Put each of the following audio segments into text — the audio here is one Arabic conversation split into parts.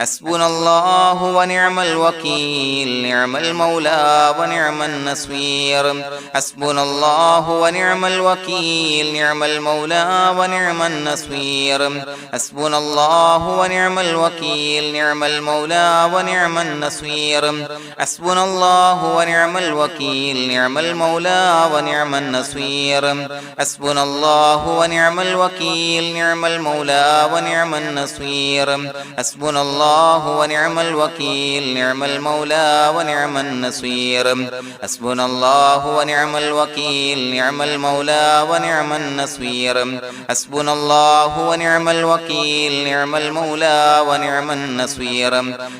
حسبنا الله ونعم الوكيل نعم المولى ونعم النصير حسبنا الله ونعم الوكيل نعم المولى ونعم النصير حسبنا الله ونعم الوكيل نعم المولى ونعم النصير حسبنا الله ونعم الوكيل نعم المولى ونعم النصير حسبنا الله ونعم الوكيل نعم المولى ونعم النصير حسبنا الله ونعم الوكيل نعم المولى ونعم النصير حسبنا الله ونعم الوكيل نعم المولى ونعم النصير حسبنا الله ونعم الوكيل نعم المولى ونعم النصير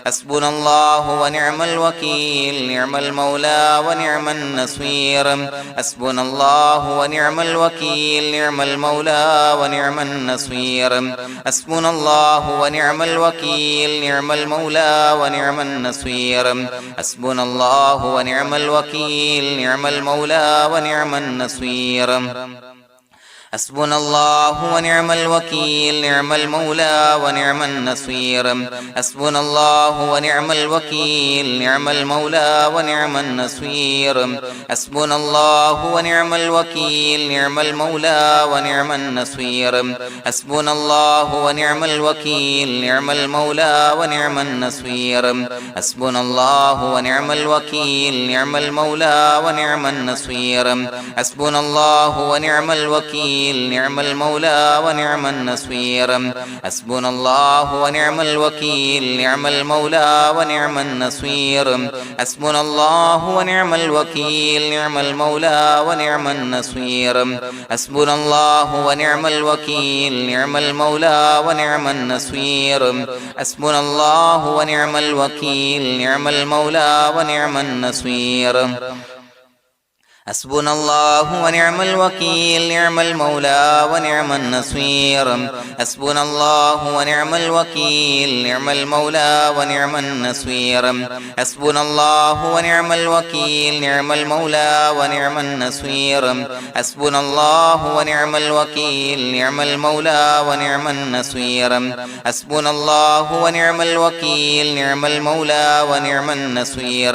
حسبنا الله ونعم الوكيل نعم المولى ونعم النصير حسبنا الله ونعم الوكيل نعم المولى ونعم النصير حسبنا الله ونعم الوكيل نعم المولى ونعم النصير حسبنا الله ونعم الوكيل نعم المولى ونعم النصير حسبنا الله ونعم الوكيل نعم المولى ونعم النصير حسبنا الله ونعم الوكيل نعم المولى ونعم النصير حسبنا الله ونعم الوكيل نعم المولى ونعم النصير حسبنا الله ونعم الوكيل نعم المولى ونعم النصير حسبنا الله ونعم الوكيل نعم المولى ونعم النصير حسبنا الله ونعم الوكيل نعم المولى ونعم النصير حسبنا الله ونعم الوكيل نعم المولى ونعم النصير حسبنا الله ونعم الوكيل نعم المولى ونعم النصير حسبنا الله ونعم الوكيل نعم المولى ونعم النصير حسبنا الله ونعم الوكيل نعم المولى ونعم النصير حسبنا الله ونعم الوكيل نعم المولى ونعم النصير حسبنا الله ونعم الوكيل نعم المولى ونعم النصير حسبنا الله ونعم الوكيل نعم المولى ونعم النصير حسبنا الله ونعم الوكيل نعم المولى ونعم النصير حسبنا الله ونعم الوكيل نعم المولى ونعم النصير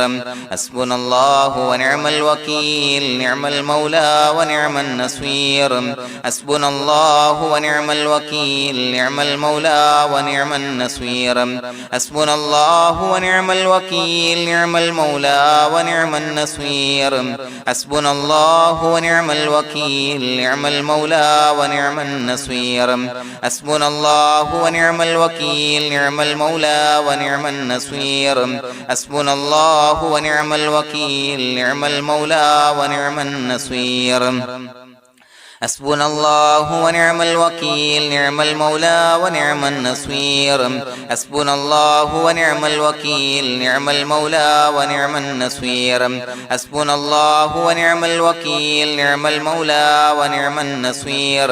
حسبنا الله ونعم الوكيل نعم المولى ونعم النصير حسبنا الله ونعم الوكيل نعم المولى ونعم النصير حسبنا الله ونعم الوكيل نعم المولى ونعم النصير حسبنا الله ونعم الوكيل نعم المولى ونعم النصير حسبنا الله ونعم الوكيل نعم المولى ونعم النصير حسبنا الله ونعم الوكيل نعم المولى ونعم النصير حسبنا الله ونعم الوكيل نعم المولى ونعم النصير حسبنا الله ونعم الوكيل نعم المولى ونعم النصير حسبنا الله ونعم الوكيل نعم المولى ونعم النصير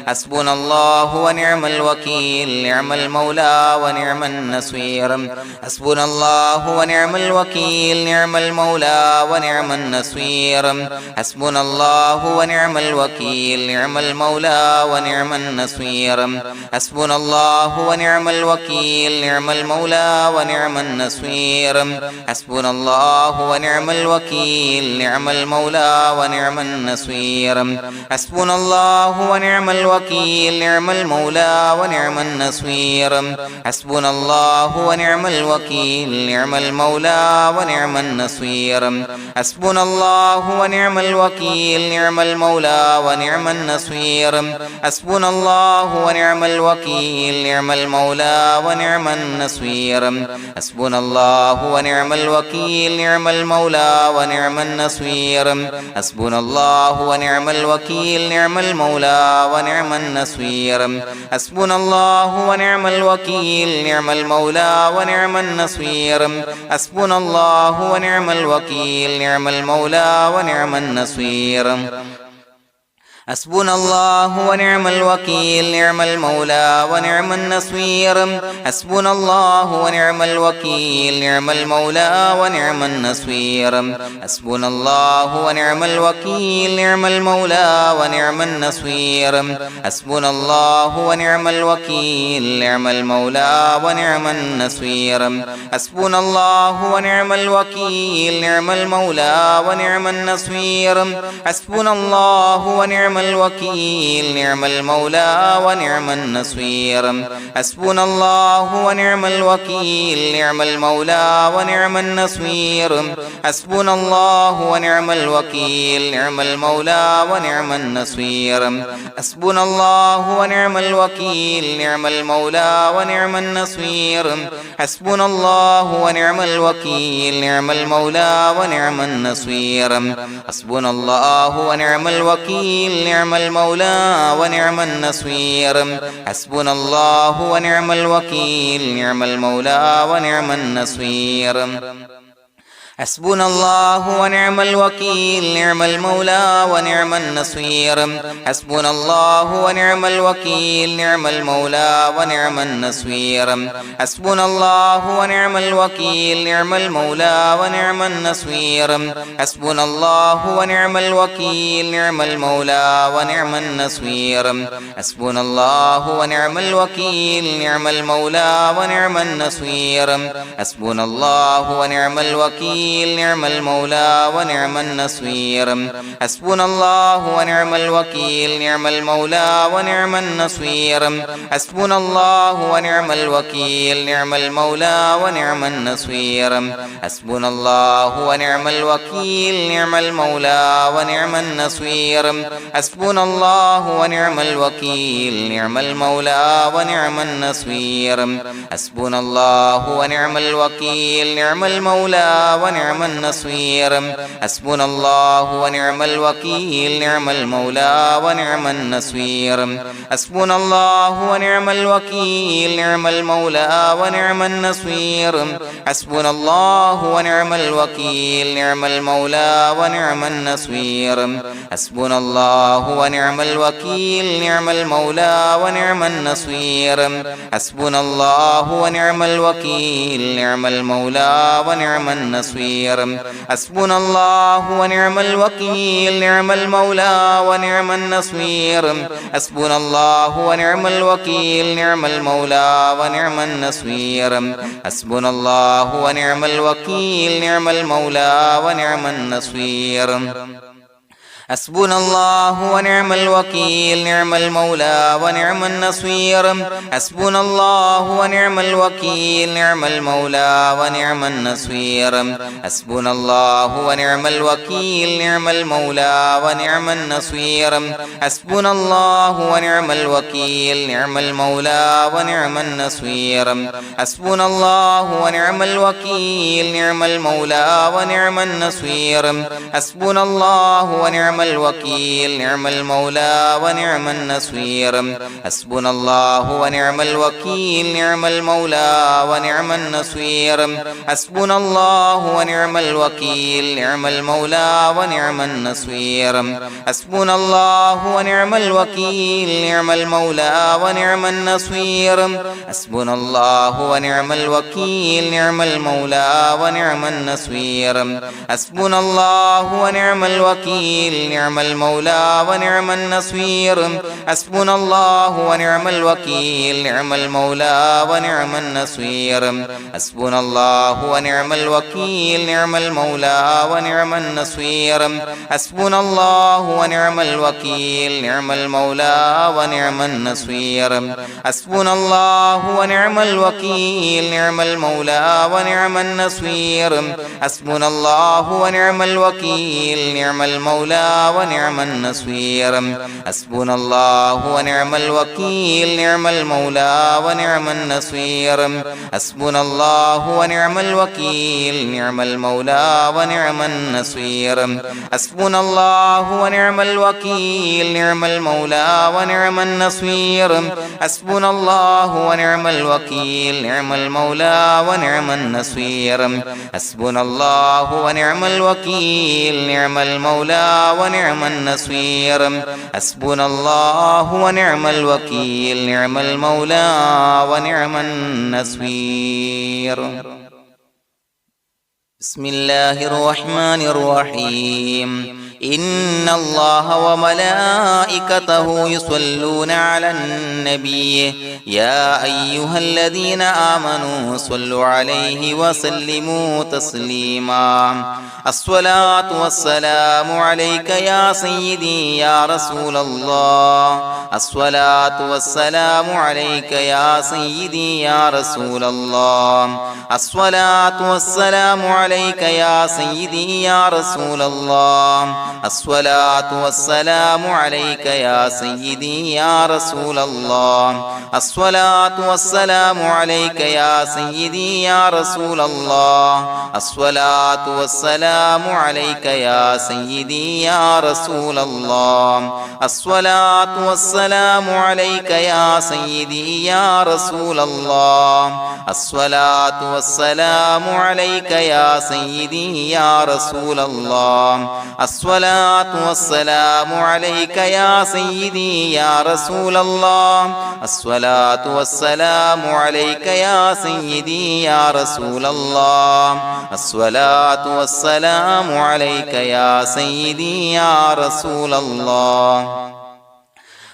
حسبنا الله ونعم الوكيل نعم المولى ونعم النصير حسبنا الله ونعم الوكيل نعم المولى ونعم النصير حسبنا الله ونعم الوكيل نعم المولى ونعم النصير حسبنا الله ونعم الوكيل نعم المولى ونعم النصير حسبنا الله ونعم الوكيل نعم المولى ونعم النصير حسبنا الله ونعم الوكيل نعم المولى ونعم النصير حسبنا الله ونعم الوكيل نعم المولى ونعم النصير حسبنا الله ونعم الوكيل نعم المولى ونعم النصير حسبنا الله ونعم الوكيل نعم المولى ونعم النصير حسبنا الله ونعم الوكيل نعم المولى ونعم النصير حسبنا الله ونعم الوكيل نعم المولى ونعم النصير حسبنا الله ونعم الوكيل نعم المولى ونعم النصير حسبنا الله ونعم الوكيل نعم المولى ونعم النصير حسبنا الله ونعم الوكيل نعم المولى ونعم النصير حسبنا الله ونعم الوكيل نعم المولى ونعم النصير حسبنا الله ونعم الوكيل نعم المولى ونعم النصير حسبنا الله ونعم الوكيل نعم المولى ونعم النصير حسبنا الله ونعم الوكيل نعم المولى ونعم النصير حسبنا الله ونعم الوكيل نعم المولى ونعم النصير حسبنا الله ونعم الوكيل نعم المولى ونعم النصير حسبنا الله ونعم الوكيل نعم المولى ونعم النصير حسبنا الله ونعم الوكيل نعم المولى ونعم النصير حسبنا الله ونعم الوكيل نعم المولى ونعم النصير حسبنا الله ونعم الوكيل نعم المولى ونعم النصير حسبنا الله ونعم الوكيل نعم المولى ونعم النصير حسبنا الله ونعم الوكيل نعم المولى ونعم النصير حسبنا الله ونعم الوكيل نعم المولى ونعم النصير حسبنا الله ونعم الوكيل نعم المولى ونعم النصير حسبنا الله ونعم الوكيل نعم المولى ونعم النصير حسبنا الله ونعم الوكيل نعم المولى ونعم النصير حسبنا الله ونعم الوكيل نعم المولى ونعم النصير حسبنا الله ونعم الوكيل نعم المولى ونعم النصير حسبنا الله ونعم الوكيل نعم المولى ونعم النصير حسبنا الله ونعم الوكيل نعم المولى ونعم النصير حسبنا الله ونعم الوكيل نعم المولى ونعم النصير حسبنا الله ونعم الوكيل نعم المولى ونعم النصير حسبنا الله ونعم الوكيل نعم المولى ونعم النصير حسبنا الله ونعم الوكيل نعم المولى ونعم النصير حسبنا الله ونعم الوكيل نعم المولى ونعم النصير حسبنا الله ونعم الوكيل نعم المولى ونعم النصير حسبنا الله ونعم الوكيل نعم المولى ونعم النصير حسبنا الله ونعم الوكيل نعم المولى ونعم النصير حسبنا الله ونعم الوكيل نعم المولى ونعم النصير حسبنا الله ونعم الوكيل نعم المولى ونعم النصير حسبنا الله ونعم الوكيل نعم المولى ونعم النصير حسبنا الله ونعم الوكيل نعم المولى ونعم النصير حسبنا الله ونعم الوكيل نعم المولى ونعم النصير حسبنا الله ونعم الوكيل نعم المولى ونعم النصير حسبنا الله ونعم الوكيل نعم المولى ونعم النصير حسبنا الله ونعم الوكيل نعم المولى ونعم النصير حسبنا الله ونعم الوكيل نعم المولى ونعم النصير حسبنا الله ونعم الوكيل نعم المولى ونعم النصير حسبنا الله ونعم الوكيل نعم المولى ونعم النصير حسبنا الله ونعم الوكيل نعم المولى ونعم النصير حسبنا الله ونعم الوكيل نعم المولى ونعم النصير حسبنا الله ونعم الوكيل نعم المولى ونعم النصير حسبنا الله ونعم الوكيل نعم المولى ونعم النصير حسبنا الله ونعم الوكيل نعم المولى ونعم النصير حسبنا الله ونعم الوكيل نعم المولى ونعم النصير حسبنا الله ونعم الوكيل نعم المولى ونعم النصير حسبنا الله ونعم الوكيل نعم المولى ونعم النصير حسبنا الله ونعم الوكيل نعم المولى ونعم النصير حسبنا الله ونعم الوكيل نعم المولى ونعم النصير حسبنا الله ونعم الوكيل نعم المولى ونعم النصير حسبنا الله ونعم الوكيل نعم المولى ونعم النصير حسبنا الله ونعم الوكيل نعم المولى ونعم النصير بسم الله الرحمن الرحيم إن الله وملائكته يصلون على النبي يا أيها الذين آمنوا صلوا عليه وسلموا تسليما الصلاة والسلام عليك يا سيدي يا رسول الله الصلاة والسلام عليك يا سيدي يا رسول الله الصلاة والسلام عليك يا سيدي يا رسول الله الصلاة والسلام عليك يا سيدي يا رسول الله الصلاة والسلام عليك يا سيدي يا رسول الله الصلاة والسلام عليك يا سيدي يا رسول الله الصلاة والسلام عليك يا سيدي يا رسول الله الصلاة والسلام عليك يا سيدي يا رسول الله الصلاة والسلام عليك يا سيدي يا رسول الله الصلاة والسلام عليك يا سيدي يا رسول الله الصلاة والسلام عليك يا سيدي يا رسول الله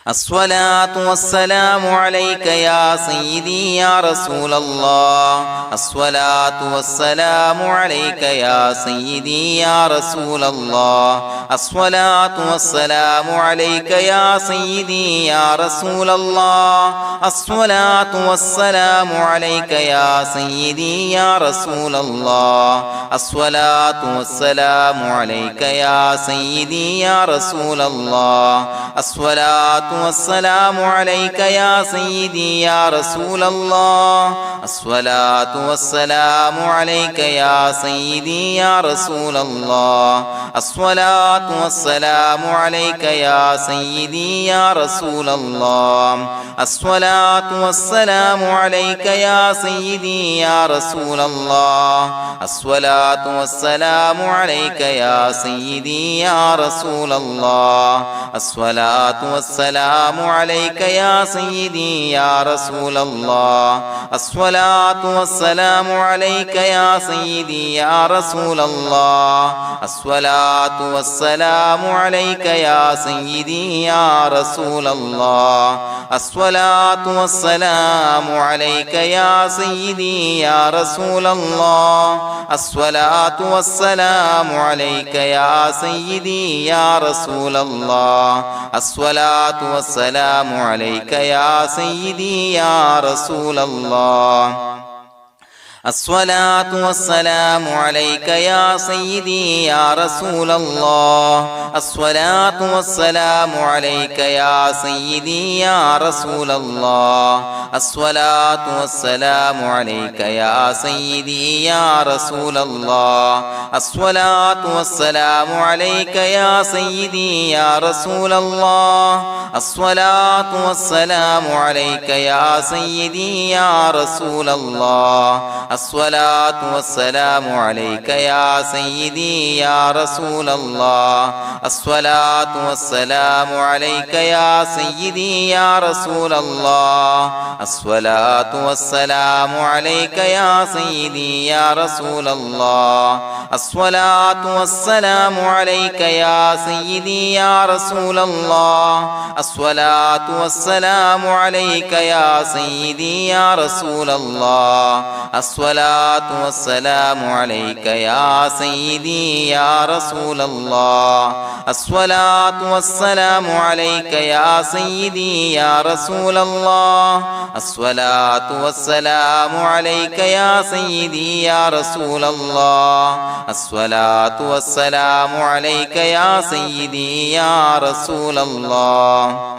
الصلاة والسلام عليك يا سيدي يا رسول الله الصلاة والسلام عليك يا سيدي يا رسول الله الصلاة والسلام عليك يا سيدي يا رسول الله الصلاة والسلام عليك يا سيدي يا رسول الله الصلاة والسلام عليك يا سيدي يا رسول الله الصلاة والسلام عليك يا سيدي يا رسول الله الصلاة والسلام عليك يا سيدي يا رسول الله الصلاة والسلام عليك يا سيدي يا رسول الله الصلاة والسلام عليك يا سيدي يا رسول الله الصلاة والسلام عليك يا سيدي يا رسول الله الصلاة والسلام عليك يا سيدي يا رسول الله الصلاة والسلام عليك يا سيدي يا رسول الله الصلاة والسلام عليك يا سيدي يا رسول الله الصلاة والسلام عليك يا سيدي يا رسول الله الصلاة والسلام عليك يا سيدي يا رسول الله الصلاة والسلام عليك يا سيدي يا رسول الله الصلاة والسلام عليك يا سيدي يا رسول الله الصلاة والسلام عليك يا سيدي يا رسول الله الصلاة والسلام عليك يا سيدي يا رسول الله الصلاة والسلام عليك يا سيدي يا رسول الله الصلاة والسلام عليك يا سيدي يا رسول الله الصلاة والسلام عليك يا سيدي يا رسول الله الصلاة والسلام عليك يا سيدي يا رسول الله الصلاة والسلام عليك يا سيدي يا رسول الله الصلاة والسلام عليك يا سيدي يا رسول الله الصلاة والسلام عليك يا سيدي يا رسول الله الصلاة والسلام عليك يا سيدي يا رسول الله الصلاة والسلام عليك يا سيدي يا رسول الله الصلاة والسلام عليك يا سيدي يا رسول الله الصلاة والسلام عليك يا سيدي يا رسول الله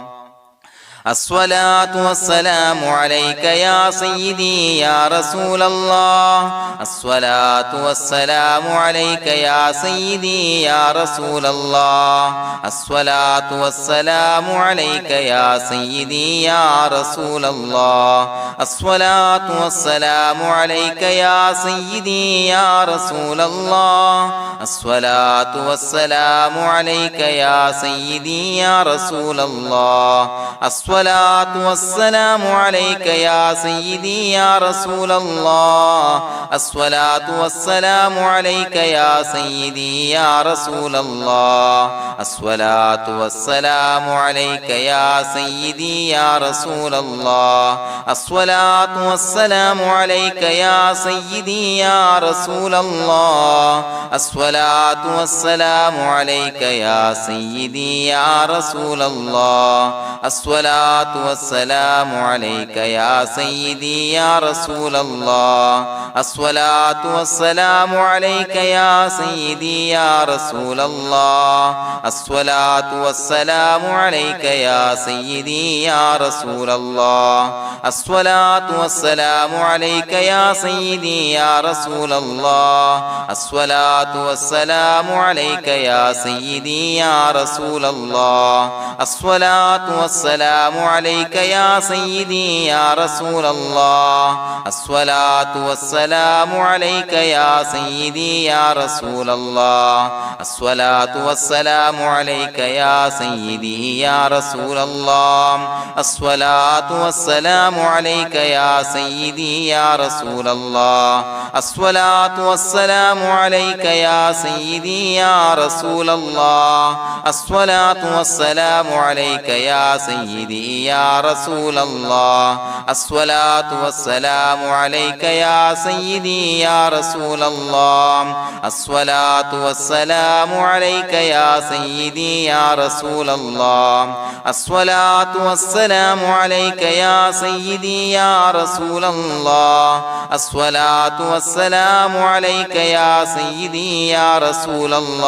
الصلاة والسلام عليك يا سيدي يا رسول الله الصلاة والسلام عليك يا سيدي يا رسول الله الصلاة والسلام عليك يا سيدي يا رسول الله الصلاة والسلام عليك يا سيدي يا رسول الله الصلاة والسلام عليك يا سيدي يا رسول الله الصلاة والسلام عليك يا سيدي يا رسول الله الصلاة والسلام عليك يا سيدي يا رسول الله الصلاة والسلام عليك يا سيدي يا رسول الله الصلاة والسلام عليك يا سيدي يا رسول الله الصلاة والسلام عليك يا سيدي يا رسول الله الصلاة والسلام عليك يا سيدي يا رسول الله الصلاة والسلام عليك يا سيدي يا رسول الله الصلاة والسلام عليك يا سيدي يا رسول الله الصلاة والسلام عليك يا سيدي يا رسول الله الصلاة والسلام عليك يا سيدي يا رسول الله الصلاة والسلام عليك يا سيدي يا رسول الله الصلاة والسلام عليك يا سيدي يا رسول الله الصلاة والسلام عليك يا سيدي يا رسول الله الصلاة والسلام عليك يا سيدي يا رسول الله الصلاة والسلام عليك يا سيدي يا رسول الله الصلاة والسلام عليك يا سيدي يا رسول الله الصلاة والسلام عليك يا سيدي يا رسول الله الصلاة والسلام عليك يا سيدي يا رسول الله الصلاة والسلام عليك يا سيدي يا رسول الله الصلاة والسلام عليك يا سيدي يا رسول الله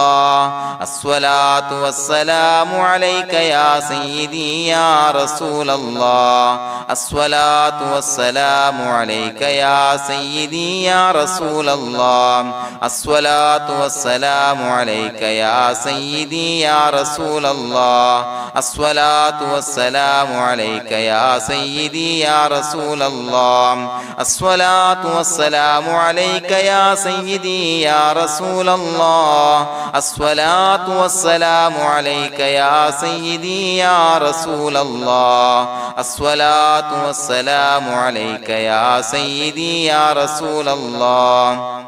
الصلاة والسلام عليك يا سيدي يا رسول الله الصلاة والسلام عليك يا سيدي يا رسول الله الصلاة والسلام عليك يا سيدي يا رسول الله الصلاة والسلام عليك يا سيدي يا رسول الله الصلاة والسلام عليك يا سيدي يا رسول الله الصلاة والسلام عليك يا سيدي يا رسول الله الصلاة والسلام عليك يا سيدي يا رسول الله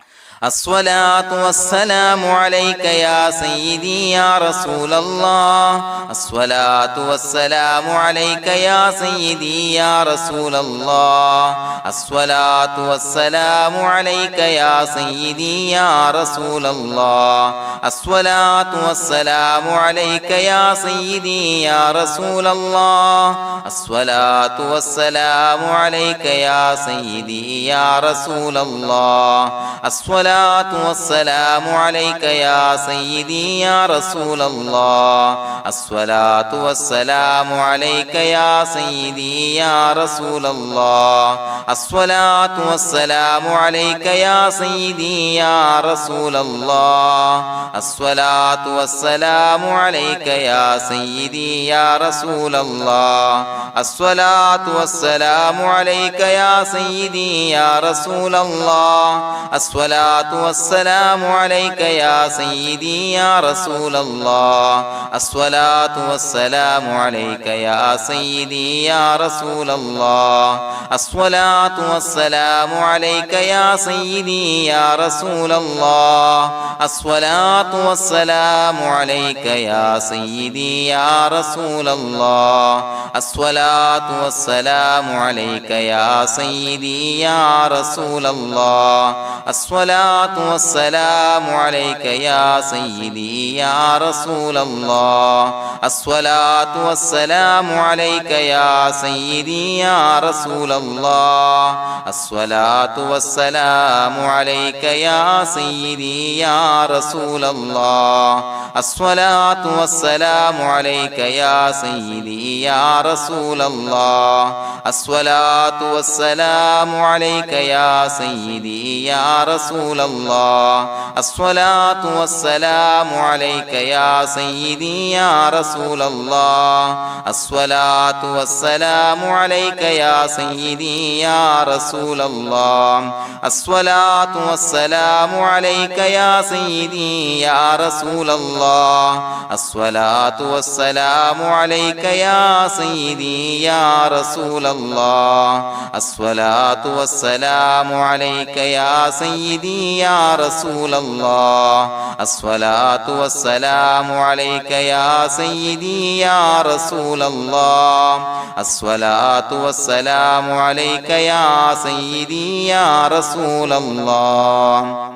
الصلاة والسلام عليك يا سيدي يا رسول الله الصلاة والسلام عليك يا سيدي يا رسول الله الصلاة والسلام عليك يا سيدي يا رسول الله الصلاة والسلام عليك يا سيدي يا رسول الله الصلاة والسلام عليك يا سيدي يا رسول الله الصلاة والسلام عليك يا سيدي يا رسول الله الصلاة والسلام عليك يا سيدي يا رسول الله الصلاة والسلام عليك يا سيدي يا رسول الله الصلاة والسلام عليك يا سيدي يا رسول الله الصلاة والسلام عليك يا سيدي يا رسول الله الصلاة والسلام عليك يا سيدي يا رسول الله الصلاة والسلام عليك يا سيدي يا رسول الله الصلاة والسلام عليك يا سيدي يا رسول الله الصلاة والسلام عليك يا سيدي يا رسول الله الصلاة والسلام عليك يا سيدي يا رسول الله الصلاة الصلاة والسلام عليك يا سيدي يا رسول الله الصلاة والسلام عليك يا سيدي يا رسول الله الصلاة والسلام عليك يا سيدي يا رسول الله الصلاة والسلام عليك يا سيدي يا رسول الله الصلاة والسلام عليك يا سيدي يا رسول الله الصلاة والسلام عليك يا سيدي يا رسول الله الصلاة والسلام عليك يا سيدي يا رسول الله الصلاة والسلام عليك يا سيدي يا رسول الله الصلاة والسلام عليك يا سيدي يا رسول الله الصلاة والسلام عليك يا سيدي يا رسول الله الصلاة والسلام عليك يا سيدي يا رسول الله الصلاة والسلام عليك يا سيدي يا رسول الله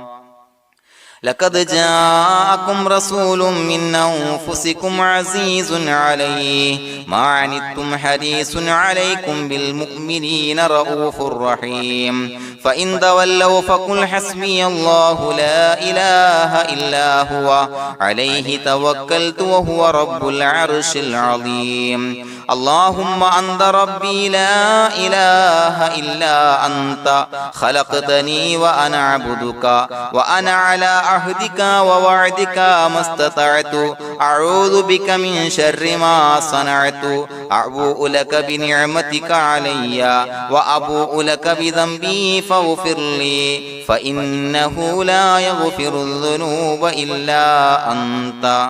لقد جاءكم رسول من أنفسكم عزيز عليه ما عنتم حريص عليكم بالمؤمنين رؤوف رحيم فإن تولوا فقل حسبي الله لا إله إلا هو عليه توكلت وهو رب العرش العظيم اللهم أنت ربي لا إله إلا أنت خلقتني وأنا عبدك وأنا على عهدك ووعدك ما استطعت أعوذ بك من شر ما صنعت أبوء لك بنعمتك علي وأبوء لك بذنبي فاغفر لي فإنه لا يغفر الذنوب إلا أنت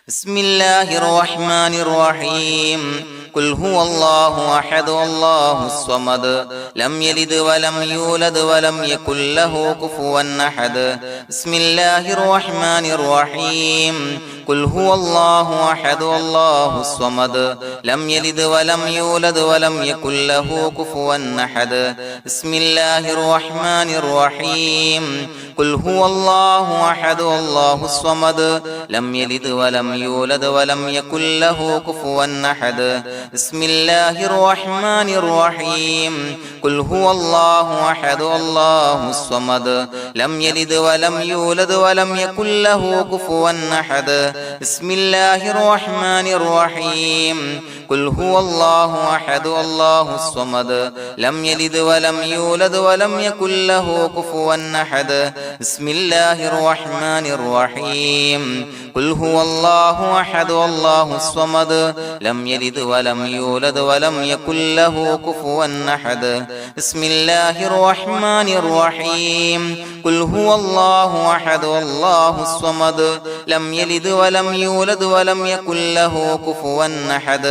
بسم الله الرحمن الرحيم قل هو الله أحد الله الصمد لم يلد ولم يولد ولم يكن له كفوا أحد بسم الله الرحمن الرحيم قل هو الله أحد الله الصمد لم يلد ولم يولد ولم يكن له كفوا أحد بسم الله الرحمن الرحيم قل هو الله أحد الله الصمد لم يلد ولم يولد ولم يكن له كفوا أحد بسم الله الرحمن الرحيم قل هو الله أحد الله الصمد لم يلد ولم يولد ولم يكن له كفوا أحد بسم الله الرحمن الرحيم قل هو الله أحد الله الصمد لم يلد ولم يولد ولم يكن له كفوا أحد بسم الله الرحمن الرحيم قل هو الله أحد الله الصمد لم يلد ولم يولد ولم يكن له كفوا أحد بسم الله الرحمن الرحيم قل هو الله أحد الله الصمد لم يلد ولم يولد ولم يكن له كفوا أحد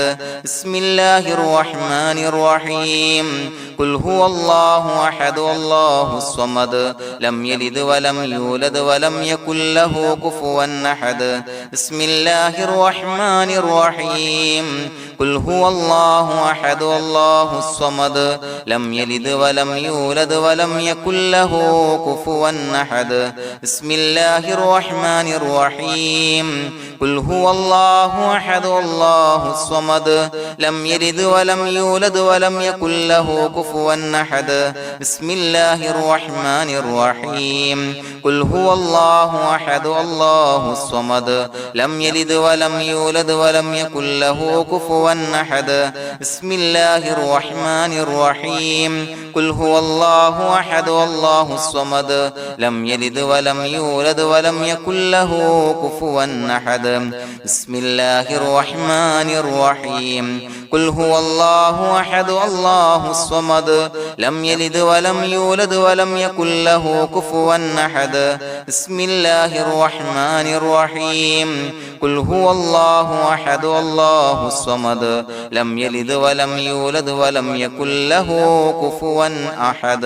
بسم الله الرحمن الرحيم قل هو الله أحد الله الصمد لم يلد ولم يولد ولم يكن له كفوا أحد بسم الله الرحمن الرحيم قل هو الله أحد الله الصمد لم يلد ولم يولد ولم يكن له كفوا أحد بسم الله الرحمن الرحيم قل هو الله أحد الله الصمد لم يلد ولم يولد ولم يكن له كفوا أحد بسم الله الرحمن الرحيم قل هو الله أحد الله الصمد لم يلد ولم يولد ولم يكن له كفوا أحد بسم الله الرحمن الرحيم قل هو الله أحد الله الصمد لم يلد ولم يولد ولم يكن له كفوا أحد بسم الله الرحمن الرحيم قل هو الله أحد الله الصمد لم يلد ولم يولد ولم يكن له كفوا أحد بسم الله الرحمن الرحيم قل هو الله أحد الله الصمد لم يلد ولم يولد ولم يكن له كفوا أحد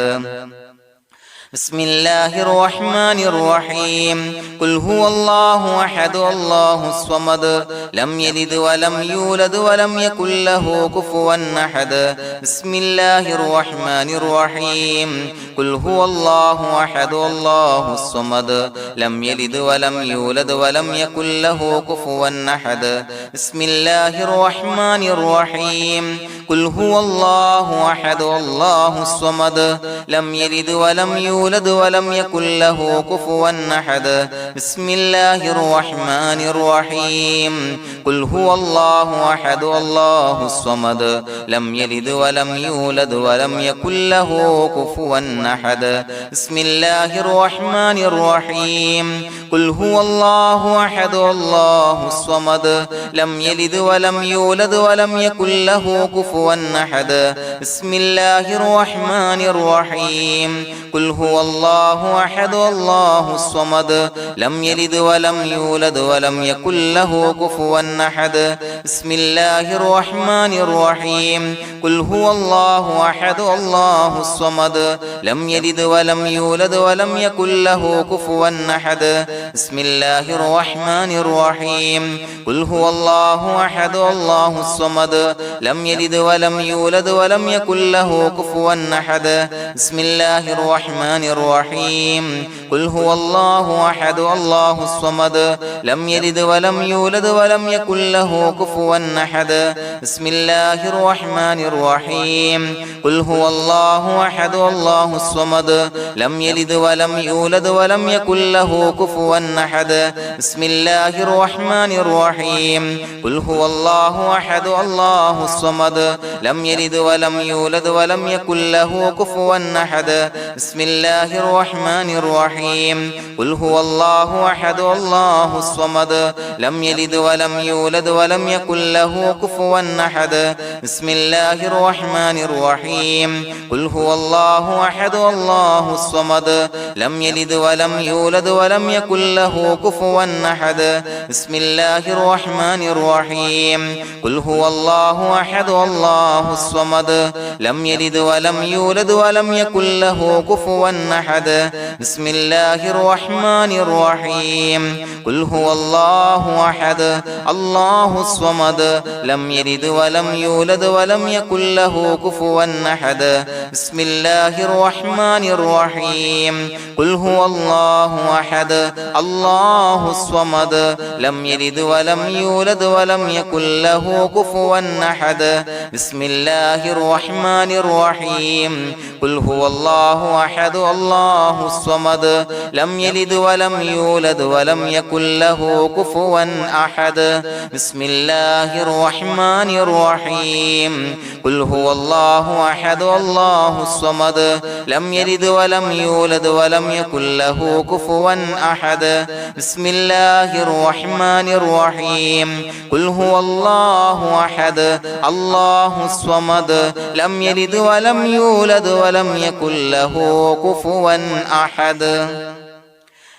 بسم الله الرحمن الرحيم قل هو الله أحد الله الصمد لم يلد ولم يولد ولم يكن له كفوا أحد بسم الله الرحمن الرحيم قل هو الله أحد الله الصمد لم يلد ولم يولد ولم يكن له كفوا أحد بسم الله الرحمن الرحيم قل هو الله أحد الله الصمد لم يلد ولم يولد ولم يكن له كفوا أحد بسم الله الرحمن الرحيم قل هو الله أحد الله الصمد لم يلد ولم يولد ولم يكن له كفوا أحد بسم الله الرحمن الرحيم قل هو الله أحد الله الصمد لم يلد ولم يولد ولم يكن له كفوا أحد بسم الله الرحمن الرحيم قل هو الله أحد الله الصمد لم يلد ولم يولد ولم يكن له كفوا أحد بسم الله الرحمن الرحيم قل هو الله أحد الله الصمد لم يلد ولم يولد ولم يكن له كفوا أحد بسم الله الرحمن الرحيم قل هو الله أحد الله الصمد لم يلد ولم يولد ولم يكن له كفوا أحد بسم الله الرحمن الرحيم قل هو الله أحد الله الصمد لم يلد ولم يولد ولم يكن له كفوا أحد بسم الله الرحمن الرحيم قل هو الله أحد الله الصمد لم يلد ولم يولد ولم يكن له كفوا أحد بسم الله الرحمن الرحيم قل هو الله أحد الله الصمد لم يلد ولم يولد ولم يكن له كفوا أحد بسم الله الرحمن الرحيم قل هو الله أحد الله الصمد لم يلد ولم يولد ولم يكن له كفوا أحد بسم الله الرحمن الرحيم قل هو الله أحد الله الصمد لم يلد ولم يولد ولم يكن له كفوا أحد بسم الله الرحمن الرحيم قل هو الله أحد الله الصمد لم يلد ولم يولد ولم يكن له كفوا أحد بسم الله الرحمن الرحيم قل هو الله أحد الله الصمد لم يلد ولم يولد ولم يكن له كفوا أحد بسم الله الرحمن الرحيم قل هو الله أحد الله الصمد لم يلد ولم يولد ولم يكن له كفوا أحد بسم الله الرحمن الرحيم قل هو الله أحد الله الصمد لم يلد ولم يولد ولم يكن له كفوا أحد بسم الله الرحمن الرحيم قل هو الله أحد الله الصمد لم يلد ولم يولد ولم يكن له كفوا أحد بسم الله الرحمن الرحيم قل هو الله أحد الله الصمد لم يلد ولم يولد ولم يكن له كفوا أحد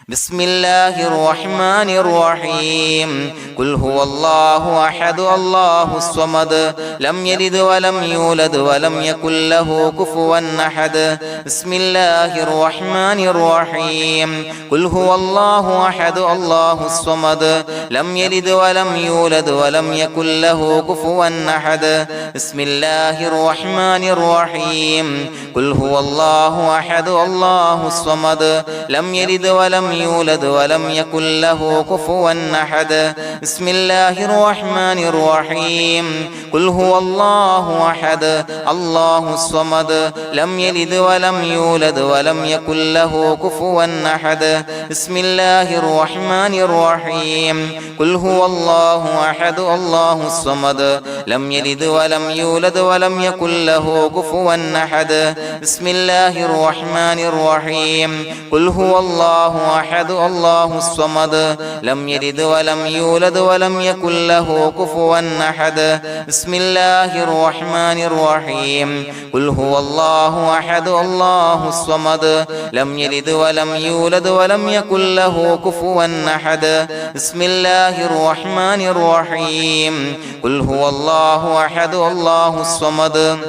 بسم الله الرحمن الرحيم قل هو الله أحد الله الصمد لم يلد ولم يولد ولم يكن له كفوا أحد بسم الله الرحمن الرحيم قل هو الله أحد الله الصمد لم يلد ولم يولد ولم يكن له كفوا أحد بسم الله الرحمن الرحيم قل هو الله أحد الله الصمد لم يلد ولم يولد ولم يكن له كفوا أحد بسم الله الرحمن الرحيم قل هو الله أحد الله الصمد لم يلد ولم يولد ولم يكن له كفوا أحد بسم الله الرحمن الرحيم قل هو الله أحد الله الصمد لم يلد ولم يولد ولم يكن له كفوا أحد بسم الله الرحمن الرحيم قل هو الله أحد الله الصمد لم يلد ولم يولد ولم يكن له كفوا أحد بسم الله الرحمن الرحيم قل هو الله أحد الله الصمد لم يلد ولم يولد ولم يكن له كفوا أحد بسم الله الرحمن الرحيم قل هو الله أحد الله الصمد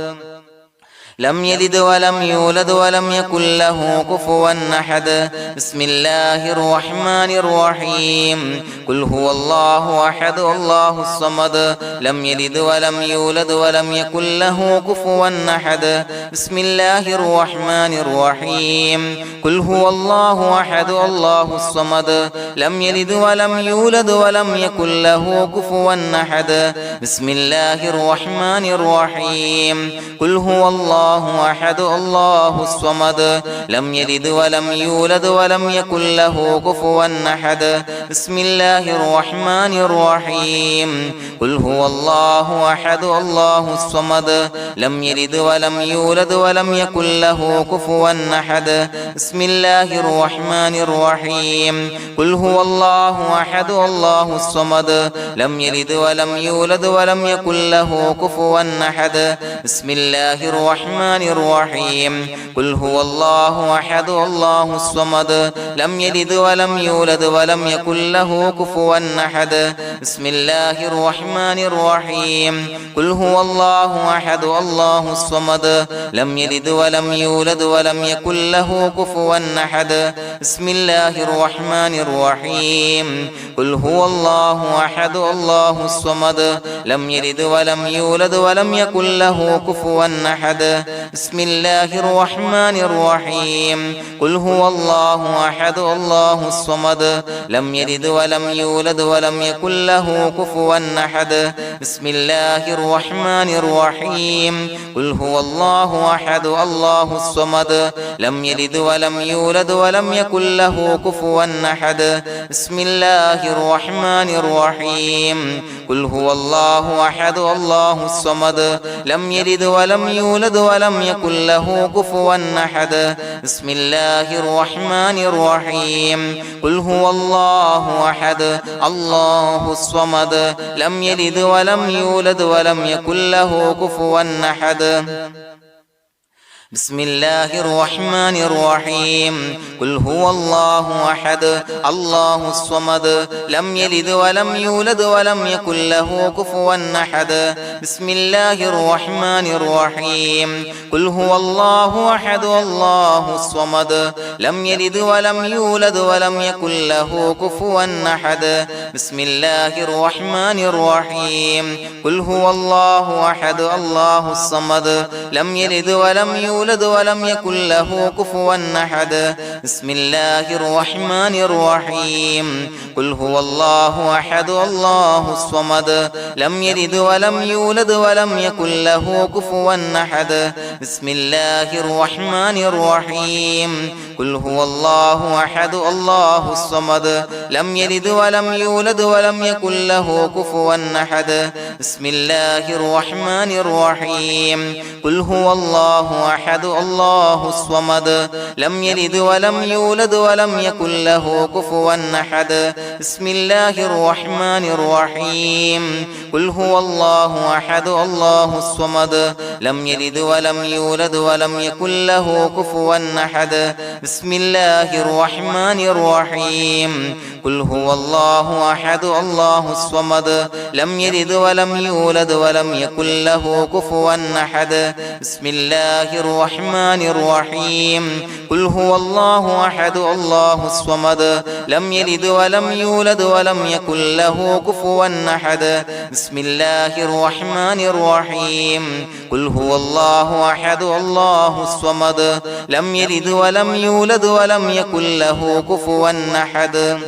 لم يلد ولم يولد ولم يكن له كفوا أحد بسم الله الرحمن الرحيم قل هو الله أحد الله الصمد لم يلد ولم يولد ولم يكن له كفوا أحد بسم الله الرحمن الرحيم قل هو الله أحد الله الصمد لم يلد ولم يولد ولم يكن له كفوا أحد بسم الله الرحمن الرحيم قل هو الله أحد الله الصمد لم يلد ولم يولد ولم يكن له كفوا أحد بسم الله الرحمن الرحيم قل هو الله أحد الله الصمد لم يلد ولم يولد ولم يكن له كفوا أحد بسم الله الرحمن الرحيم قل هو الله أحد الله الصمد لم يلد ولم يولد ولم يكن له كفوا أحد بسم الله الرحمن الرحيم قل هو الله أحد الله الصمد لم يلد ولم يولد ولم يكن له كفوا أحد بسم الله الرحمن الرحيم قل هو الله أحد الله الصمد لم يلد ولم يولد ولم يكن له كفوا أحد بسم الله الرحمن الرحيم قل هو الله أحد الله الصمد لم يلد ولم يولد ولم يكن له كفوا أحد بسم الله الرحمن الرحيم قل هو الله أحد الله الصمد لم يلد ولم يولد ولم يكن له كفوا أحد بسم الله الرحمن الرحيم قل هو الله أحد الله الصمد لم يلد ولم يولد ولم يكن له كفوا أحد بسم الله الرحمن الرحيم قل هو الله أحد الله الصمد لم يلد ولم يولد ولم يكن له كفوا أحد بسم الله الرحمن الرحيم قل هو الله أحد الله الصمد لم يلد ولم يولد ولم يكن له كفوا أحد بسم الله الرحمن الرحيم قل هو الله أحد الله الصمد لم يلد ولم يولد ولم يكن له كفوا أحد بسم الله الرحمن الرحيم قل هو الله أحد الله الصمد لم يلد ولم يولد ولم يكن له كفوا أحد بسم الله الرحمن الرحيم قل هو الله أحد الله الصمد لم يلد ولم يولد ولم يكن له كفوا أحد بسم الله الرحمن الرحيم قل هو الله أحد الله الصمد لم يلد ولم يولد ولم يكن له كفوا أحد بسم الله الرحمن الرحيم قل هو الله أحد الله الصمد لم يلد ولم يولد ولم يكن له كفوا أحد بسم الله الرحمن الرحيم قل هو الله أحد الله الصمد لم يلد ولم يولد ولم يكن له كفوا أحد بسم الله الرحمن الرحيم قل هو الله أحد الله الصمد لم يلد ولم يولد ولم يكن له كفوا أحد بسم الله الرحمن الرحيم قل هو الله أحد الله الصمد لم يلد ولم يولد ولم يكن له كفوا أحد بسم الله الرحمن الرحيم قل هو الله أحد الله الصمد لم يلد ولم يولد ولم يكن له كفوا أحد بسم الله الرحمن الرحيم قل هو الله أحد الله الصمد لم يلد ولم يولد ولم يكن له كفوا أحد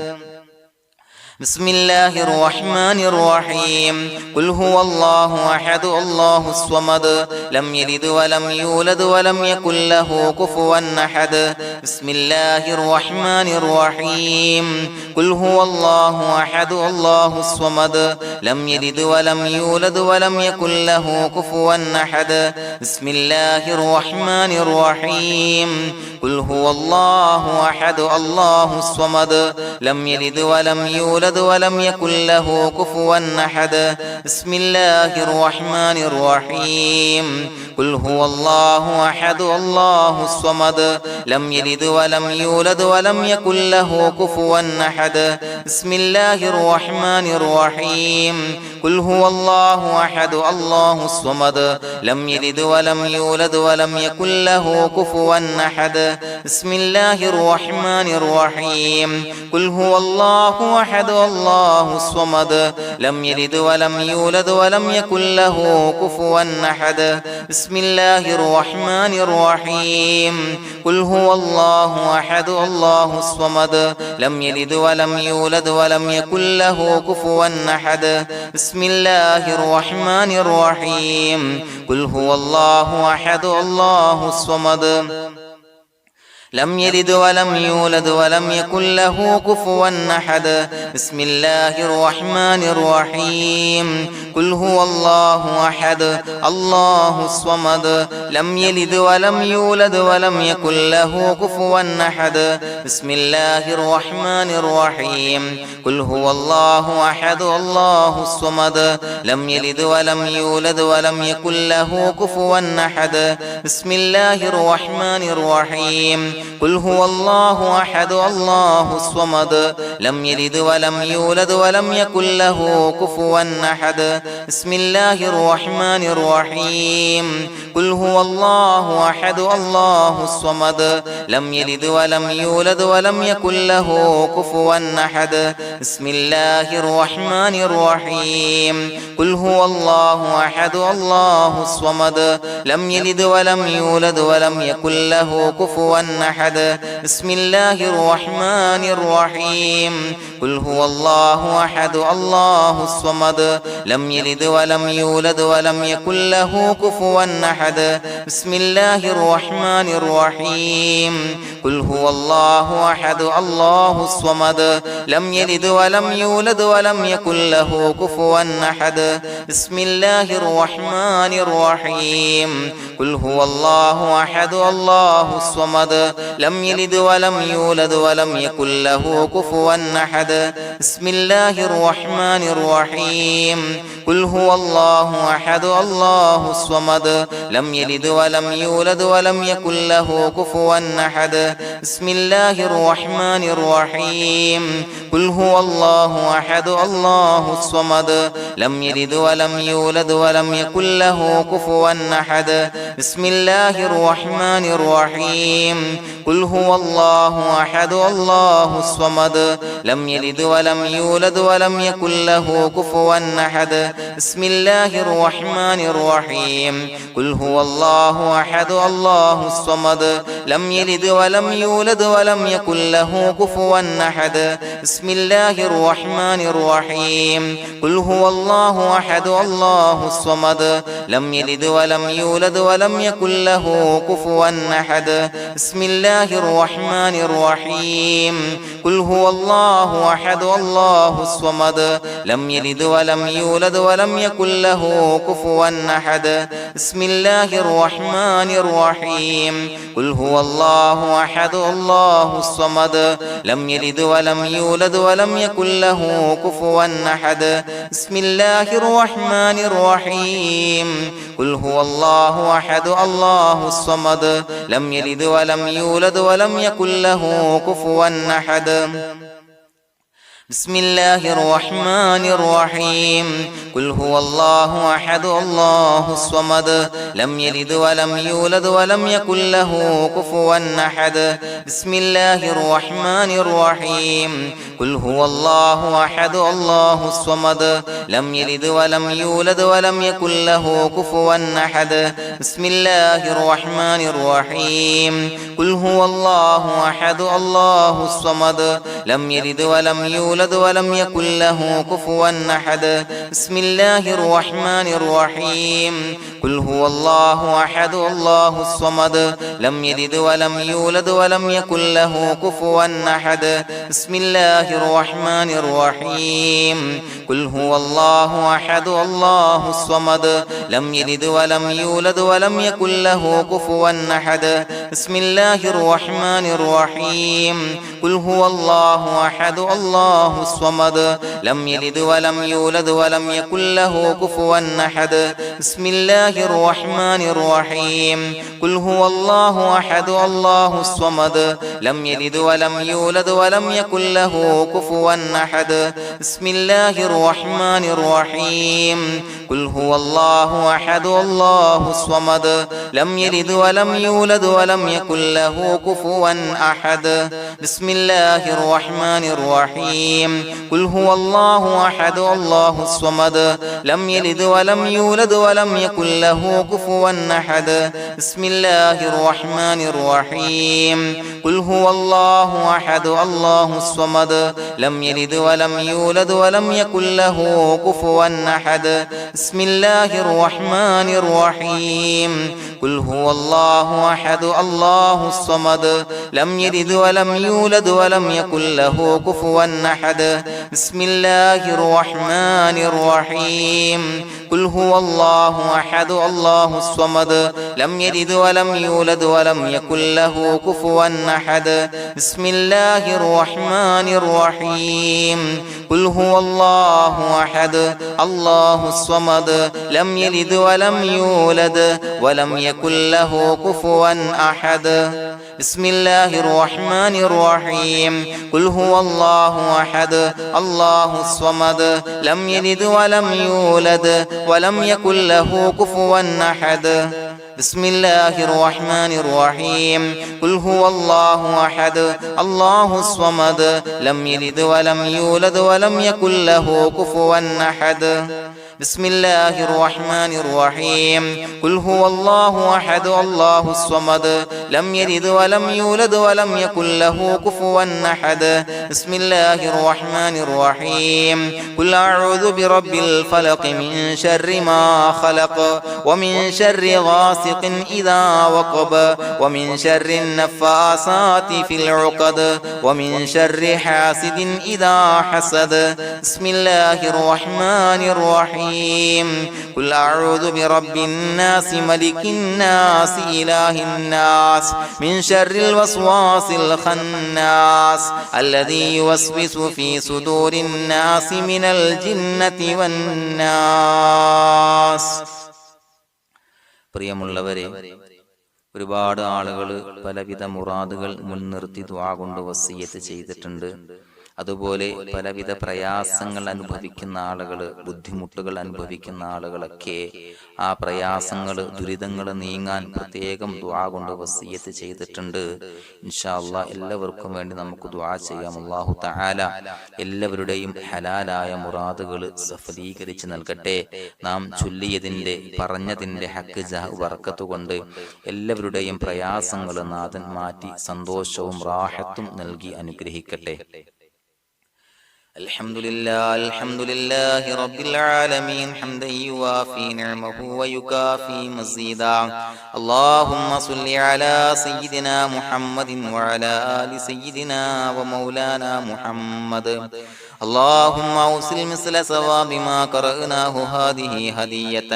بسم الله الرحمن الرحيم قل هو الله أحد الله الصمد لم يلد ولم يولد ولم يكن له كفوا أحد بسم الله الرحمن الرحيم قل هو الله أحد الله الصمد لم يلد ولم يولد ولم يكن له كفوا أحد بسم الله الرحمن الرحيم قل هو الله أحد الله الصمد لم يلد ولم يولد يولد ولم يكن له كفوا أحد بسم الله الرحمن الرحيم قل هو الله أحد الله الصمد لم يلد ولم يولد ولم يكن له كفوا أحد بسم الله الرحمن الرحيم قل هو الله أحد الله الصمد لم يلد ولم يولد ولم يكن له كفوا أحد بسم الله الرحمن الرحيم قل هو الله أحد الله الصمد لم يلد ولم يولد ولم يكن له كفوا أحد بسم الله الرحمن الرحيم قل هو الله أحد الله الصمد لم يلد ولم يولد ولم يكن له كفوا أحد بسم الله الرحمن الرحيم قل هو الله أحد الله الصمد لم يلد ولم يولد ولم يكن له كفوا أحد بسم الله الرحمن الرحيم قل هو الله أحد الله الصمد لم يلد ولم يولد ولم يكن له كفوا أحد بسم الله الرحمن الرحيم قل هو الله أحد الله الصمد لم يلد ولم يولد ولم يكن له كفوا أحد بسم الله الرحمن الرحيم قل هو الله أحد الله الصمد لم يلد ولم يولد ولم يكن له كفوا أحد بسم الله الرحمن الرحيم قل هو الله أحد الله الصمد لم يلد ولم يولد ولم يكن له كفوا أحد بسم الله الرحمن الرحيم قل هو الله أحد الله الصمد لم يلد ولم يولد ولم يكن له كفوا أحد بسم الله الرحمن الرحيم قل هو الله أحد الله الصمد لم يلد ولم يولد ولم يكن له كفوا أحد بسم الله الرحمن الرحيم قل هو الله أحد الله الصمد لم يلد ولم يولد ولم يكن له كفوا أحد بسم الله الرحمن الرحيم قل هو الله أحد الله الصمد لم يلد ولم يولد ولم يكن له كفوا أحد بسم الله الرحمن الرحيم قل هو الله أحد الله الصمد لم يلد ولم يولد ولم يكن له كفوا أحد بسم الله الرحمن الرحيم قل هو الله أحد الله الصمد لم يلد ولم يولد ولم يكن له كفوا أحد بسم الله الرحمن الرحيم قل هو الله أحد الله الصمد لم يلد ولم يولد ولم يكن له كفوا أحد بسم الله الرحمن الرحيم قل هو الله أحد الله الصمد لم يلد ولم يولد ولم يكن له كفوا أحد بسم الله الرحمن الرحيم قل هو الله أحد الله الصمد لم يلد ولم يولد ولم يكن له كفوا أحد بسم الله الرحمن الرحيم قل هو الله أحد الله الصمد لم يلد ولم يولد ولم يكن له كفوا أحد بسم الله الرحمن الرحيم قل هو الله أحد الله الصمد لم يلد ولم يولد ولم يكن له كفوا أحد بسم الله الرحمن الرحيم قل هو الله أحد الله الصمد لم يلد ولم يولد ولم يكن له كفوا أحد بسم الله الرحمن الرحيم قل هو الله أحد الله الصمد لم يلد ولم يولد ولم يكن له كفوا أحد بسم الله الرحمن الرحيم قل هو الله أحد الله الصمد لم يلد ولم يولد ولم يكن له كفوا أحد بسم الله الرحمن الرحيم قل هو الله أحد الله الصمد لم يلد ولم يولد ولم يكن له كفوا أحد بسم الله الرحمن الرحيم قل هو الله أحد الله الصمد لم يلد ولم يولد ولم يكن له كفوا أحد بسم الله الرحمن الرحيم قل هو الله أحد الله الصمد لم يلد ولم يولد ولم يكن له كفوا أحد بسم الله الله الرحمن الرحيم قل هو الله أحد الله الصمد لم يلد ولم يولد ولم يكن له كفوا أحد بسم الله الرحمن الرحيم قل هو الله أحد الله الصمد لم يلد ولم يولد ولم يكن له كفوا أحد بسم الله الرحمن الرحيم قل هو الله أحد الله الصمد لم يلد ولم يولد ولم يكن له كفوا أحد بسم الله الرحمن الرحيم قل هو الله أحد الله الصمد لم يلد ولم يولد ولم يكن له كفوا أحد بسم الله الرحمن الرحيم قل هو الله أحد الله الصمد لم يلد ولم يولد ولم يكن له كفوا أحد بسم الله الرحمن الرحيم قل هو الله أحد الله الصمد لم يلد ولم يولد ولم يكن له كفوا أحد بسم الله الرحمن الرحيم قل هو الله أحد الله الصمد لم يلد ولم يولد ولم يكن له كفوا أحد بسم الله الرحمن الرحيم قل هو الله أحد الله الصمد لم يلد ولم يولد ولم يكن له كفوا أحد بسم الله الرحمن الرحيم قل هو الله أحد الله الصمد لم يلد ولم يولد ولم يكن له كفوا أحد بسم الله الرحمن الرحيم قل هو الله أحد الله الصمد لم يلد ولم يولد ولم يكن له كفوا أحد بسم الله الرحمن الرحيم قل هو الله أحد الله الصمد لم يلد ولم يولد ولم يكن له كفوا أحد بسم الله الرحمن الرحيم قل أعوذ برب الفلق من شر ما خلق ومن شر غاسق إذا وقب ومن شر النفاثات في العقد ومن شر حاسد إذا حسد بسم الله الرحمن الرحيم قل أعوذ برب الناس ملك الناس إله الناس من شر الوسواس الخناس الذي يوسوس في صدور الناس من الجنة والناس. പ്രിയമുള്ളവരെ, ഒരുപാട് ആളുകൾ പലവിധ മുറാദുകൾ മുൻനിർത്തി ദുആ കൊണ്ട് വസിയ്യത്ത് ചെയ്തിട്ടുണ്ട്. അതുപോലെ പലവിധ പ്രയാസങ്ങൾ അനുഭവിക്കുന്ന ആളുകൾ, ബുദ്ധിമുട്ടുകൾ അനുഭവിക്കുന്ന ആളുകളൊക്കെ ആ പ്രയാസങ്ങൾ, ദുരിതങ്ങൾ നീങ്ങാൻ പ്രത്യേകം ദുആ കൊണ്ട് വസിയ്യത്ത് ചെയ്തിട്ടുണ്ട്. ഇൻഷാ അല്ലാഹ് എല്ലാവർക്കും വേണ്ടി നമുക്ക് ദുആ ചെയ്യാം. അല്ലാഹു തആല എല്ലാവരുടെയും ഹലാലായ മുറാദുകൾ സഫലീകരിച്ച് നൽകട്ടെ. നാം ചൊല്ലിയതിന്റെ, പറഞ്ഞതിന്റെ ഹക്ക് ജാഹ് ബർക്കത്ത് കൊണ്ട് എല്ലാവരുടെയും പ്രയാസങ്ങൾ നാഥൻ മാറ്റി സന്തോഷവും റാഹത്തും നൽകി അനുഗ്രഹിക്കട്ടെ. الحمد لله رب العالمين حمدا يوافي نعمه ويكافي مزيدا. اللهم صل على سيدنا محمد وعلى آل سيدنا ومولانا محمد. اللهم أوصل مثل ثواب ما قرأناه هذه هدية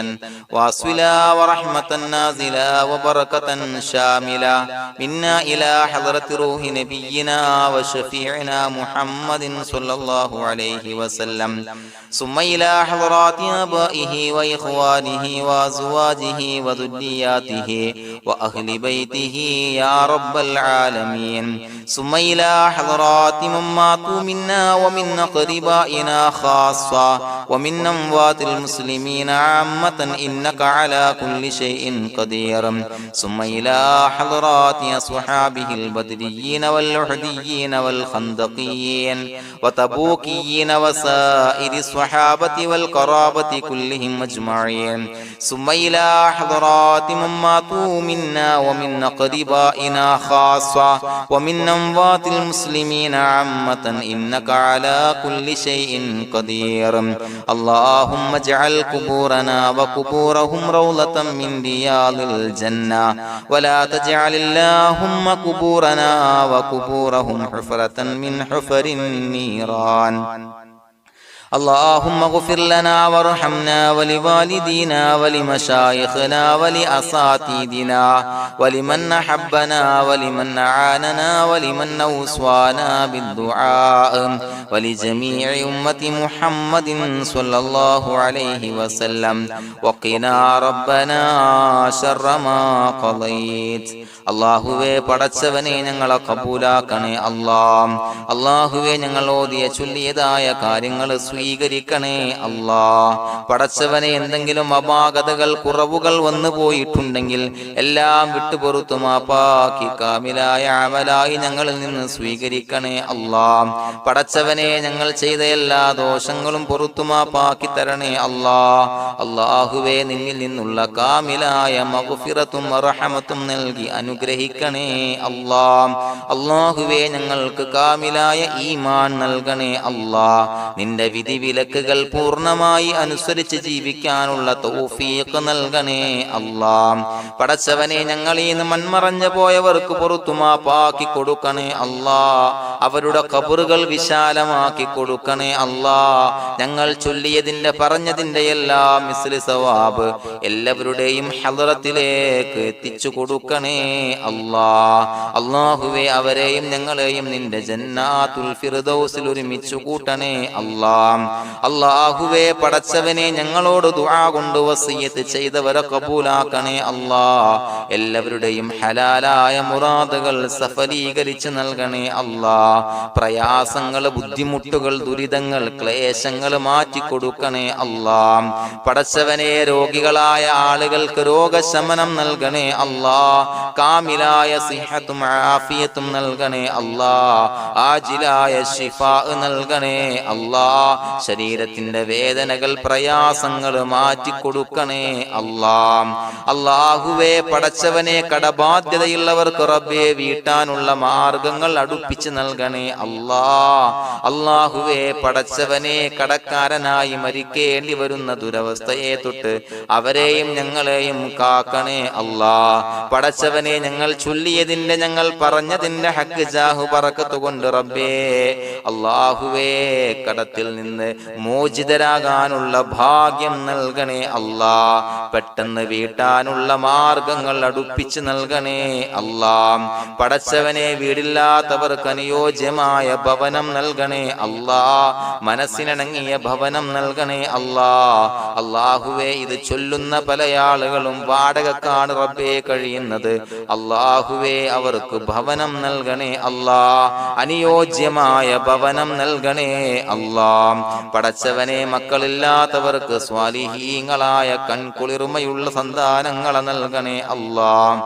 واصلا ورحمة نازلا وبركة شاملة منا إلى حضرة روح نبينا وشفيعنا محمد صلى الله عليه وسلم، ثم إلى حضرات آبائه وإخوانه وأزواجه وذرياته وأهل بيته يا رب العالمين، ثم إلى حضرات من ماتوا منا ومن أقربائنا خاصة ومن أموات المسلمين عامة إنك على كل شيء قدير، ثم إلى حضرات أصحابه البدريين والأحديين والخندقيين وتبوكيين وسائر الصحابة والقرابة كلهم أجمعين، ثم إلى حضرات من ماتوا منا ومن أقربائنا خاصة ومن أموات المسلمين عامة إنك على كل شيء قدير. اللهم اجعل قبورنا وقبورهم روضة من رياض الجنة، ولا تجعل اللهم قبورنا وقبورهم حفرة من حفر النيران. اللهم اغفر لنا وارحمنا ولوالدينا ولمشايخنا ولأساتذتنا ولمن أحبنا ولمن أعاننا ولمن أوصانا بالدعاء ولجميع أمة محمد صلى الله عليه وسلم وقنا ربنا شر ما قضيت. അള്ളാഹുവേ പടച്ചവനെ ഞങ്ങളെ കബൂലാക്കണേ അല്ലാഹ്. അള്ളാഹുവേ ഞങ്ങൾ ഓതിയ ചൊല്ലിയതായ കാര്യങ്ങൾ സ്വീകരിക്കണേ അല്ലാഹ്. പടച്ചവനെ എന്തെങ്കിലും അപാകതകൾ കുറവുകൾ വന്നു പോയിട്ടുണ്ടെങ്കിൽ എല്ലാം വിട്ടുപുറത്തു മാപ്പാക്കി കാമിലായ അമലായി ഞങ്ങളിൽ നിന്ന് സ്വീകരിക്കണേ അല്ലാഹ്. പടച്ചവനെ ഞങ്ങൾ ചെയ്ത എല്ലാ ദോഷങ്ങളും പുറത്തു മാപ്പാക്കി തരണേ അല്ലാഹ്. അള്ളാഹുവേ നിന്നിൽ നിന്നുള്ള കാമിലായ മഗ്ഫിറത്തും റഹമത്തും നൽകി അനുഗ്രഹിക്കണേ അല്ലാഹ്. അല്ലാഹുവേ ഞങ്ങൾക്ക് കാമിലായ ഈമാൻ നൽകണേ അല്ലാഹ്. നിന്റെ വിധിവിലക്കുകൾ പൂർണ്ണമായി അനുസരിച്ച് ജീവിക്കാനുള്ള തൗഫീഖ് നൽകണേ അല്ലാഹ്. പടച്ചവനെ ഞങ്ങളിൽ നിന്ന് മൺമറഞ്ഞു പോയവർക്ക് പുറത്തു മാപ്പാക്കി കൊടുക്കണേ അല്ലാഹ്. അവരുടെ ഖബറുകൾ വിശാലമാക്കി കൊടുക്കണേ അല്ലാഹ്. ഞങ്ങൾ ചൊല്ലിയതിന്റെ പറഞ്ഞതിന്റെ എല്ലാം മിസ്ലി സവാബ് എല്ലാവരുടെയും ഹളറത്തിലേക്ക് എത്തിച്ചു കൊടുക്കണേ അല്ലാഹ്. അല്ലാഹുവേ അവരെയും ഞങ്ങളെയും നിന്റെ ജന്നാത്തുൽ ഫിർദൗസിൽ ഒരുമിച്ചു കൂട്ടണേ അല്ലാഹ്. അല്ലാഹുവേ പടച്ചവനെ ഞങ്ങളോട് ദുആ കൊണ്ട് വസിയത്ത് ചെയ്തവരെ കബൂലാക്കണേ അല്ലാഹ്. എല്ലാവരുടെയും ഹലാലായ മുറാദുകൾ സഫലീകരിച്ച് നൽകണേ അല്ലാഹ്. പ്രയാസങ്ങൾ, ബുദ്ധിമുട്ടുകൾ, ദുരിതങ്ങൾ, ക്ലേശങ്ങൾ മാറ്റി കൊടുക്കണേ അല്ലാഹ്. പടച്ചവനെ രോഗികളായ ആളുകൾക്ക് രോഗശമനം നൽകണേ അല്ലാഹ്. കാമിലായ സിഹത്തും ആഫിയത്തും നൽകണേ അല്ലാഹ്. ആജിലായ ശിഫാ നൽകണേ അല്ലാഹ്. ശരീരത്തിന്റെ വേദനകൾ, പ്രയാസങ്ങൾ മാറ്റി കൊടുക്കണേ അല്ലാഹ്. അല്ലാഹുവേ പടച്ചവനെ കടബാധ്യതയുള്ളവർക്ക് റബ്ബേ വീട്ടാനുള്ള മാർഗങ്ങൾ അടുപ്പിച്ച് നൽകണേ അല്ലാഹ്. അല്ലാഹുവേ പടച്ചവനെ കടക്കാരനായി മരിക്കേണ്ടി വരുന്ന ദുരവസ്ഥയെ തൊട്ട് അവരെയും ഞങ്ങളെയും കാക്കണേ അല്ലാഹ്. പടച്ചവനെ ഞങ്ങൾ ചൊല്ലിയതിന്റെ, ഞങ്ങൾ പറഞ്ഞതിന്റെ ഹക്ക് ജാഹു ബറക്കത്ത് കൊണ്ട് റബ്ബേ അല്ലാഹുവേ കടത്തിൽ നിന്ന് മോചിതരാകാനുള്ള ഭാഗ്യം നൽകണേ അല്ലാഹ്. പെട്ടെന്ന് വീട്ടാനുള്ള മാർഗങ്ങൾ അടുപ്പിച്ച് നൽകണേ അല്ലാഹ്. പടച്ചവനെ വീടില്ലാത്തവർക്ക് അനുയോജ്യമായ ഭവനം നൽകണേ അല്ലാഹ്. മനസ്സിനിണങ്ങിയ ഭവനം നൽകണേ അല്ലാഹ്. അല്ലാഹുവേ ഇത് ചൊല്ലുന്ന പല ആളുകളും വാടകക്കാണ് റബ്ബേ കഴിയുന്നത്. അല്ലാഹുവേ അവർക്ക് ഭവനം നൽകണേ അല്ലാഹ്. അനുയോജ്യമായ ഭവനം നൽകണേ അല്ലാഹ്. പടച്ചവനെ മക്കളില്ലാത്തവർക്ക് സ്വാലിഹീങ്ങളായ കൺകുളിർമയുള്ള സന്താനങ്ങളെ നൽകണേ അല്ലാഹ്.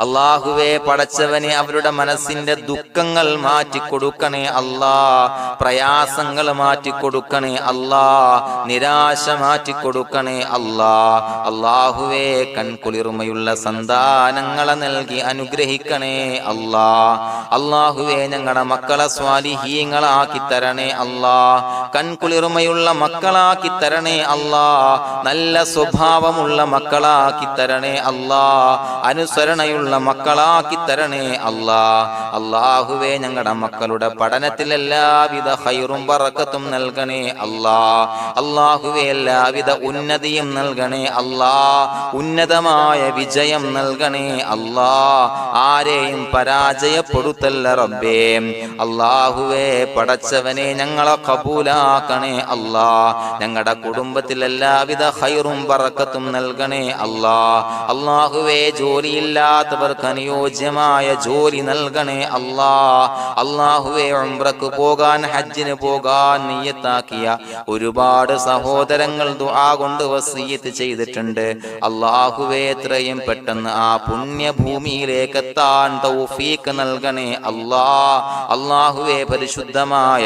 അല്ലാഹുവേ പടച്ചവനെ അവരുടെ മനസ്സിന്റെ ദുഃഖങ്ങൾ മാറ്റിക്കൊടുക്കണേ അല്ലാഹ്. പ്രയാസങ്ങൾ മാറ്റിക്കൊടുക്കണേ അല്ലാഹ്. നിരാശ മാറ്റിക്കൊടുക്കണേ അല്ലാഹ്. അല്ലാഹുവേ കൺകുളിർമയുള്ള സന്താനങ്ങളെ നൽകി അനുഗ്രഹിക്കണേ അല്ലാഹ്. അല്ലാഹുവേ ഞങ്ങളുടെ മക്കളെ സ്വാലിഹീങ്ങളാക്കി തരണേ അല്ലാഹ്. കൺകുളിർമയുള്ള മക്കളാക്കി തരണേ അല്ലാഹ്. നല്ല സ്വഭാവമുള്ള മക്കളാക്കി തരണേ അല്ലാഹ്. അനുസരണയുള്ള മക്കളാക്കി തരണേ അല്ലാഹ്. അല്ലാഹുവേ ഞങ്ങളുടെ മക്കളുടെ പഠനത്തിൽ എല്ലാവിധ ഖൈറും ബറക്കത്തും നൽകണേ അല്ലാഹ്. അല്ലാഹുവേ എല്ലാവിധ ഉന്നതിയും നൽകണേ അല്ലാഹ്. ഉന്നതമായ വിജയം നൽകണേ അല്ലാഹ്. ആരെയും പരാജയപ്പെടുത്തല്ല റബ്ബേ. അല്ലാഹുവേ പടച്ചവനെ ഞങ്ങളെ കബൂലാക്കണേ അല്ലാഹ്. ഞങ്ങളുടെ കുടുംബത്തിൽ എല്ലാവിധ ഖൈറും ബറക്കത്തും നൽകണേ അല്ലാഹ്. അല്ലാഹുവേ ജോലിയില്ലാത്തവർക്ക് അനുയോജ്യമായ ജോലി നൽകണേ അല്ലാഹ്. അല്ലാഹുവേ ഉംറക്ക് പോകാൻ, ഹജ്ജിന് പോകാൻ നിയ്യത്താക്കിയ ഒരുപാട് സഹോദരങ്ങൾ ദുആ കൊണ്ട് വസിയത്ത് ചെയ്തിട്ടുണ്ട്. അല്ലാഹുവേ എത്രയും പെട്ടെന്ന് ആ പുണ്യഭൂമിയിലേക്ക് എത്താൻ തൗഫീഖ് നൽകണേ അല്ലാഹ്. അല്ലാഹുവേ പരിശുദ്ധമായ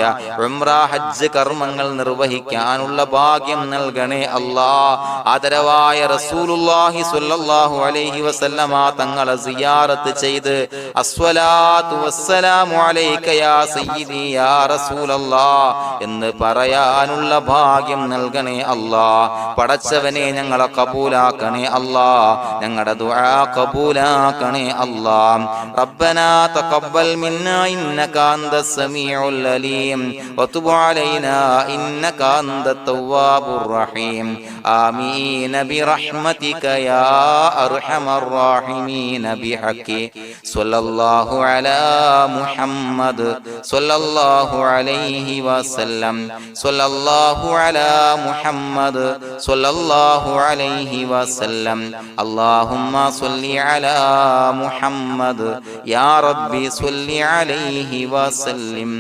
ഉംറ ഹജ്ജ് കർമ്മങ്ങൾ നിർവഹിക്കാനുള്ള ഭാഗ്യം നൽകണേ അല്ലാഹ്. ആദരവായ റസൂലുള്ളാഹി സ്വല്ലല്ലാഹു അലൈഹി വസല്ലമ തങ്ങളെ സിയാറത്ത് ചെയ്ത് അസ്സലാത്തു വസ്സലാമു അലൈക യാ സയ്യിദി യാ റസൂലല്ലാഹ് എന്ന് പറയാനുള്ള ഭാഗ്യം നൽകണേ അല്ലാ. പടച്ചവനെ ഞങ്ങളെ കബൂലാക്കണേ അല്ലാ, ഞങ്ങളുടെ ദുആ കബൂലാക്കണേ അല്ലാ. റബ്ബനാ തഖബ്ബൽ മിന്നാ ഇന്നക അന്തസ് സമീഉൽ അലീം വതുബ് അലൈനാ ഇന്നക അന്തത് തവ്വാബുർ റഹീം. ആമീൻ ബിറഹ്മതിക യാ അർഹമർ റഹീമീൻ ബിഹഖി സ്വല്ലല്ലാഹു അലാ മുഹമ്മദ് സ്വല്ലല്ലാഹു അലൈഹി വസല്ലം സ്വല്ലല്ലാഹു അലാ മുഹമ്മദ് സ്വല്ലല്ലാഹു അലൈഹി വസല്ലം. അല്ലാഹുമ്മ സ്വല്ലി അലാ മുഹമ്മദ് യാ റബ്ബി സ്വല്ലി അലൈഹി വസല്ലം.